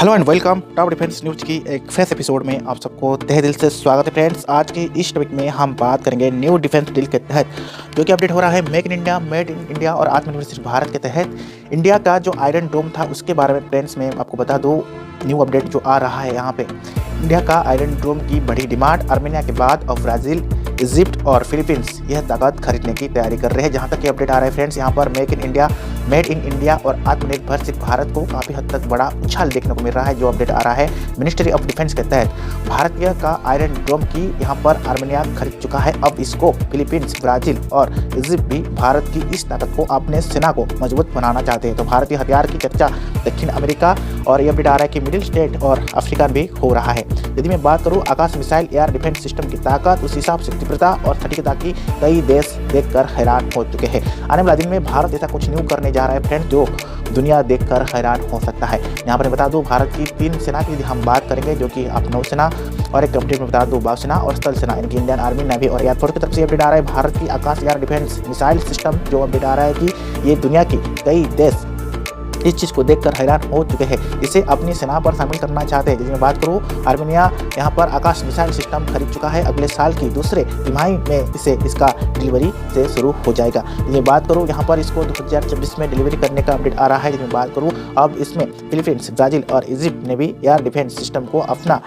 Hello and welcome top defence news की एक fresh episode में आप सबको तहे दिल से स्वागत है फ्रेंड्स। आज की इस टॉपिक में हम बात करेंगे न्यू डिफेंस डील के तहत जो कि अपडेट हो रहा है make in India, made in India और आत्मनिर्भर भारत के तहत इंडिया का जो आयरन डोम था उसके बारे में फ्रेंड्स में आपको बता दूं न्यू अपडेट जो आ रहा है। यहाँ पे इंडिया का आयरन डोम की बड़ी डिमांड, आर्मेनिया के बाद और ब्राज़ील, इजिप्ट और फिलीपींस यह ताकत खरीदने की तैयारी कर रहे हैं। जहां तक ये अपडेट आ रहा है फ्रेंड्स, यहाँ पर make in India, made in India और आत्मनिर्भर सिर्फ भारत को काफ़ी हद तक बड़ा उछाल देखने को मिल रहा है। जो अपडेट आ रहा है मिनिस्ट्री ऑफ डिफेंस के तहत भारतीय का आयरन डोम की यहाँ पर आर्मेनिया खरीद चुका है। अब इसको फिलीपींस, ब्राज़ील और इजिप्ट भी भारत की इस ताकत को अपने सेना को मजबूत बनाना चाहते हैं। तो भारतीय हथियार की चर्चा दक्षिण अमेरिका और ये अपडेट आ रहा है कि मिडिल स्टेट और अफ्रीका भी हो रहा है। यदि मैं बात करूं आकाश मिसाइल एयर डिफेंस सिस्टम की ताकत, उस हिसाब से तीव्रता और सटीकता की कई देश देखकर हैरान हो चुके हैं। आने वाले दिन में भारत ऐसा कुछ न्यू करने जा रहा है फ्रेंड्स जो दुनिया देखकर हैरान हो सकता है। यहाँ पर बता दूं भारत की 3 सेना की यदि हम बात करेंगे जो कि आप नौसेना और एक अपडेट में बता दूं वायुसेना और स्थल सेना यानी कि इंडियन आर्मी, नेवी और एयरफोर्स की तरफ से अपडेट आ रहा है भारत की आकाश एयर डिफेंस मिसाइल सिस्टम। जो अपडेट आ रहा है कि ये दुनिया की कई देश इस चीज़ को देखकर हैरान हो चुके हैं, इसे अपनी सेना पर शामिल करना चाहते हैं। यदि मैं बात करूँ आर्मेनिया यहाँ पर आकाश मिसाइल सिस्टम खरीद चुका है, अगले साल की दूसरे तिमाही में इसका डिलीवरी से शुरू हो जाएगा। यदि मैं बात करूँ यहाँ पर इसको 2026 में डिलीवरी करने का अपडेट आ रहा है। यदि मैं बात करूँ अब इसमें फिलीपींस, ब्राज़ील और इजिप्ट ने भी एयर डिफेंस सिस्टम को अपना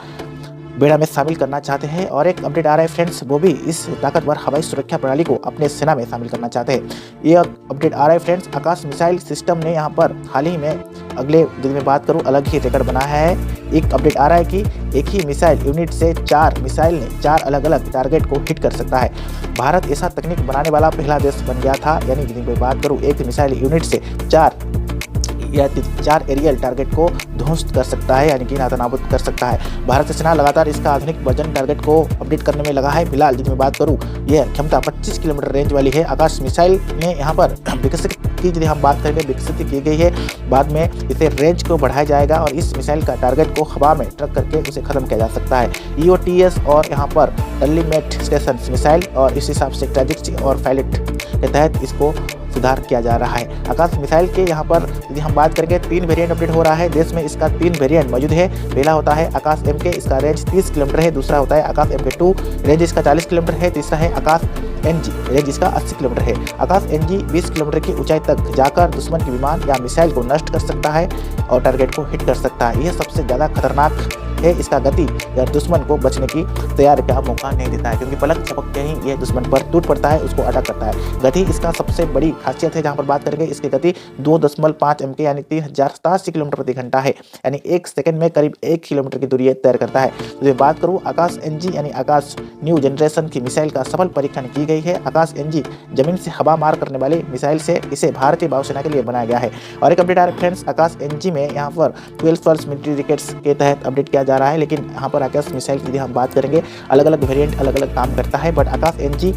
बेड़ा में शामिल करना चाहते हैं। और एक अपडेट आ रहा है फ्रेंड्स, वो भी इस ताकतवर हवाई सुरक्षा प्रणाली को अपने सेना में शामिल करना चाहते हैं। ये अपडेट आ रहा है फ्रेंड्स, आकाश मिसाइल सिस्टम ने यहाँ पर हाल ही में अगले दिन में बात करूँ अलग ही रिकॉर्ड बनाया है। एक अपडेट आ रहा है कि एक ही मिसाइल यूनिट से 4 मिसाइल ने 4 अलग अलग टारगेट को हिट कर सकता है। भारत ऐसा तकनीक बनाने वाला पहला देश बन गया था। यानी यदि मैं बात करूँ एक मिसाइल यूनिट से 4 एरियल टारगेट को ध्वस्त कर सकता है, यानी कि नातनाबूद कर सकता है। भारतीय सेना लगातार इसका आधुनिक वर्जन टारगेट को अपडेट करने में लगा है। फिलहाल यदि मैं बात करूं यह क्षमता 25 किलोमीटर रेंज वाली है। आकाश मिसाइल ने यहाँ पर विकसित की, यदि हम बात करेंगे विकसित की गई है, बाद में इसे रेंज को बढ़ाया जाएगा और इस मिसाइल का टारगेट को हवा में ट्रक करके उसे खत्म किया जा सकता है। EOTS और यहाँ पर टेलीमेट स्टेशन मिसाइल और इस हिसाब से ट्रैजेक्टरी और पायलट के तहत इसको सुधार किया जा रहा है। आकाश मिसाइल के यहाँ पर यदि हम बात करेंगे 3 वेरिएंट अपडेट हो रहा है। देश में इसका 3 वेरिएंट मौजूद है। पहला होता है आकाश MK, इसका रेंज 30 किलोमीटर है। दूसरा होता है आकाश MK2, रेंज इसका 40 किलोमीटर है। तीसरा है आकाश NG, रेंज इसका 80 किलोमीटर है। आकाश NG 20 किलोमीटर की ऊंचाई तक जाकर दुश्मन के विमान या मिसाइल को नष्ट कर सकता है और टारगेट को हिट कर सकता है। यह सबसे ज़्यादा खतरनाक है। इसका गति या दुश्मन को बचने की तैयारी का मौका नहीं देता है, क्योंकि पलक झपकते ही यह दुश्मन पर टूट पड़ता है, उसको अटैक करता है। गति इसका सबसे बड़ी खासियत है। जहां पर बात करेंगे इसकी गति 2.5 MK यानी 3087 किलोमीटर प्रति घंटा है, यानी 1 सेकंड में करीब 1 किलोमीटर की दूरी तय करता है। तो बात करूँ आकाश NG यानी आकाश न्यू जनरेशन की मिसाइल का सफल परीक्षण की गई है। आकाश NG जमीन से हवा मार करने वाली मिसाइल से इसे भारतीय वायुसेना के लिए बनाया गया है। और एक अपडेट आ रहा है फ्रेंड्स, आकाश NG में यहाँ पर 12 फर्स्ट मिलिट्री रिकेट्स के तहत अपडेट किया जा रहा है। लेकिन यहाँ पर आकाश मिसाइल की यदि हम बात करेंगे अलग अलग वेरिएंट अलग अलग काम करता है, बट आकाश NG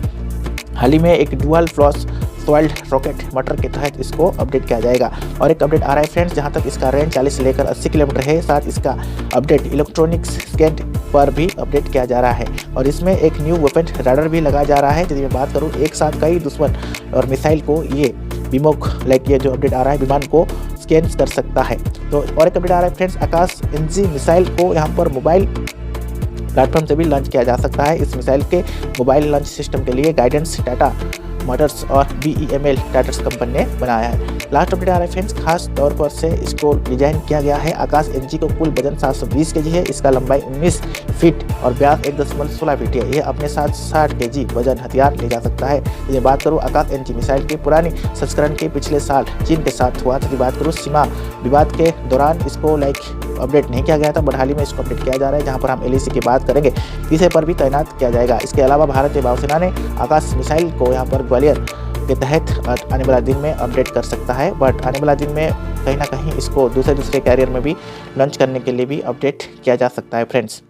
हाल ही में एक dual floss soiled rocket motor के तहत इसको अपडेट किया जाएगा। और एक अपडेट आ रहा है फ्रेंड्स, जहां तक इसका रेंज 40 से लेकर 80 किलोमीटर है। साथ इसका अपडेट इलेक्ट्रॉनिक्स स्कैन पर भी अपडेट किया जा रहा है और इसमें एक न्यू वेपन राडार भी लगाया जा रहा है। यदि मैं बात करूँ एक साथ कई दुश्मन और मिसाइल को ये विमुख ये जो अपडेट आ रहा है विमान को स्कैन कर सकता है। तो और एक अपडेट आ रहा है फ्रेंड्स, आकाश NG मिसाइल को यहाँ पर मोबाइल प्लेटफॉर्म से भी लॉन्च किया जा सकता है। इस मिसाइल के मोबाइल लॉन्च सिस्टम के लिए गाइडेंस टाटा मोटर्स और BEML टाटर्स कंपनी ने बनाया है। लास्ट अपडेट आ रहा है फ्रेंड्स, खास तौर पर से इसको डिजाइन किया गया है। आकाश NG को कुल वजन 720 kg है। इसका लंबाई 19 फीट और व्यास 1.16 फीट है। यह अपने साथ 60 kg वजन हथियार ले जा सकता है। यदि बात करूँ आकाश NG मिसाइल के पुरानी संस्करण के पिछले साल चीन के साथ हुआ। यदि बात करूँ सीमा विवाद के दौरान इसको अपडेट नहीं किया गया था, बट हाल ही में इसको अपडेट किया जा रहा है। जहां पर हम LEC की बात करेंगे इसे पर भी तैनात किया जाएगा। इसके अलावा भारतीय वायुसेना ने आकाश मिसाइल को यहां पर ग्वालियर के तहत आने वाला दिन में अपडेट कर सकता है, बट आने वाला दिन में कहीं ना कहीं इसको दूसरे कैरियर में भी लॉन्च करने के लिए भी अपडेट किया जा सकता है फ्रेंड्स।